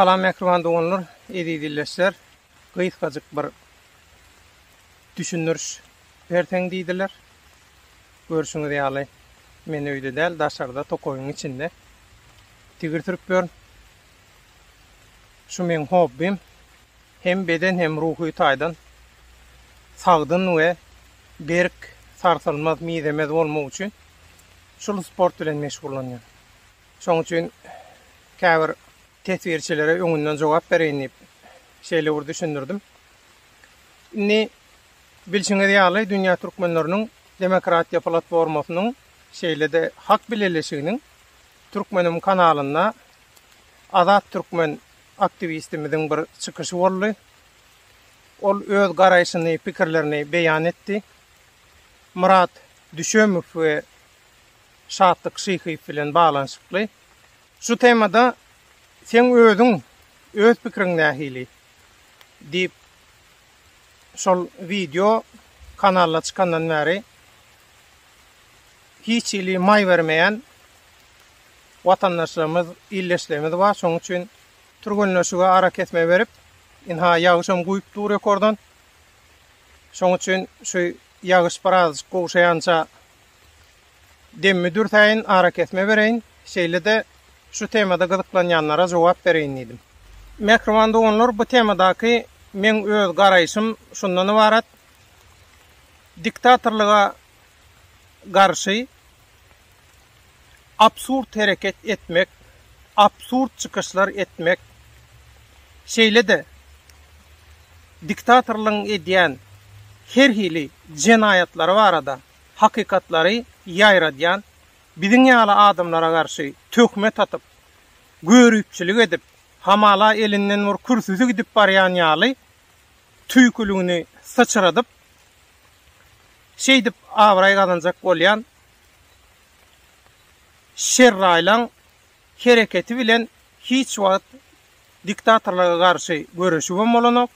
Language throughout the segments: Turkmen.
Salam ekran doganlar, edidilleşler. Gıyıtkacık bir düşünürüş verten deydiler. Görüşüňiz ýaly. Men öýde däl, daşarda tokoyuň içinde. Tigirtirip görün. Şu men hobbim. Hem beden hem ruhy taýdan sagdyn we berk sarsylmaz miýdemez bolmak üçin şol sport bilen meşgullanýar. Şoň üçin käbir tesvirçilere öňünden jogap bereýin diýip şeýle düşündirdim. Ni bilşiňiz ýaly dünýä türkmenleriniň demokratiýa platformasynyň şeýlede hak bileleşiginiň Türkmenim kanalyna Azat Türkmen aktivistimiziň bir çykyşy boldy. Ol öz garaýşyny, pikirlerini beýan etdi. Murat Düşömöw we Şatlyk Şyhyp bilen balanşykly. Şu temada sen özüň öz pikiriň nähili diýip şol video kanalda çykandan bäri hiç ili may vermeýän watandaşlarymyz, illeşlerimiz var. Şoň üçin türgünleşige ara kesme berip inha ýagyşam guýup dur rekordan. Şoň üçin şu ýagyş paraz goşaýança demmi dürtäýin ara kesme bereýin. Şeýle de şu temada gyzyklanýanlara jogap bereýin diýdim. Mehrman doganlar, bu temadaky men öz garaýşym şundan ibarat. Diktatorlyga garşy absurd hereket etmek, absurd çykyşlar etmek, şeýle de diktatorlygyň edýän her hili jenayatlary barada hakykatlary ýaýradýan biziň ýaly adamlara garşy töhmet atyp, görüpçilik edip, hamala elinden bir kürsüsü gidip barýan ýaly tüýkülüğini saçyradyp, şeýdip awray gadanjak bolýan şerraýlaň hereketi bilen hiç wagt diktatorlyga garşy görüşüp bolanok,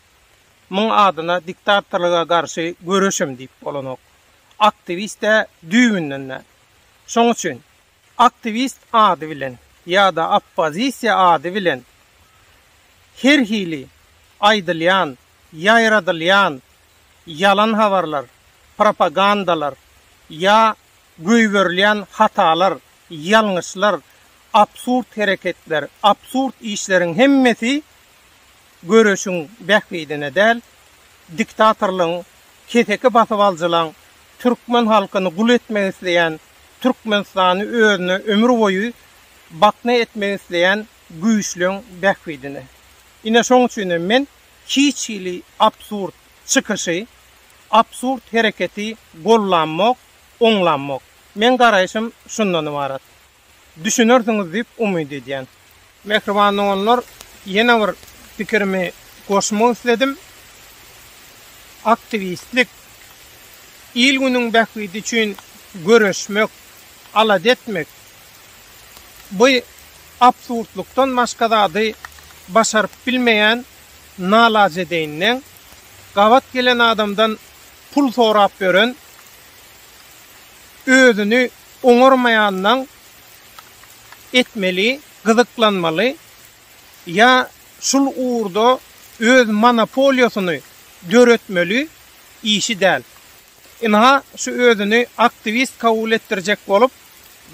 muň adyna diktatorlyga garşy görüşüm diýip bolanok. Aktivist de düýünden. Şoň üçin aktivist ady bilen ýa-da oppozisiýa ady bilen her hili aýdylýan, ýaýradylýan yalan habarlar, propagandalar ýa göýberilýän hatalar, ýalňyşlar, absurd hereketler, absurd işleriň hemmesi görüşüň bähbidine däl, diktatorlygyň keteki basyp aljalan, Türkmen halkyny gul etmek isleýän, Türkmenistany özüne ömür boyu bakna etmek isleýän güýçlüň bähbidine. Ine şoň üçin men hiç ili absurd çykyşy, absurd hereketi gollanmak, oňlanmak. Men garaýşym şundan ibarat. Düşünürsiňiz diýip umyt edýän. Mehriban oğullar, ýene bir pikirimi goşmak isledim. Aktivistlik il günüň bähbidi üçin görüşmek, alad etmek bu absurdlukdan başga zady başaryp bilmeýän nalajedeýinden gawat gelen adamdan pul sorap beren, özüni oňarmaýandan etmeli, gyzyklanmaly ýa şul uğurda öz monopoliýasyny döretmeli işi däl. Inha şu özüni aktivist kabul ettirjek bolup,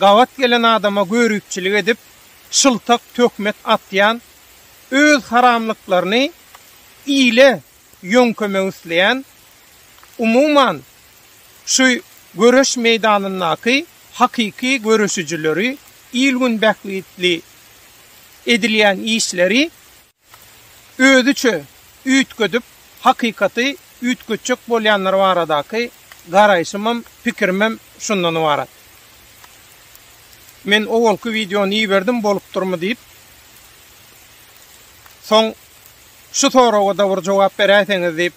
gawat gelen adama görüpçilik edip, şyltak töhmet atýan, öz haramlyklaryny ile ýönkemek isleýän, umuman şu görüş meýdanyndaky hakyky görüşüjileri ilgün bähbitli edilýän işleri özüçe üýtgedip, hakykaty üýtgüçek bolýanlar baradaky garaýşymam, pikirimem şundan ibarat. Men owalky videony ýiberdim bolup durmy diýip, soň şu soraga da bir jogap beräsiňiz diýip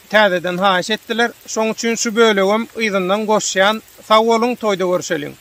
täzeden haýyş etdiler. Şoň üçin şu bölegim ýyzyndan goşýan. Sag boluň, toýda görüşelim.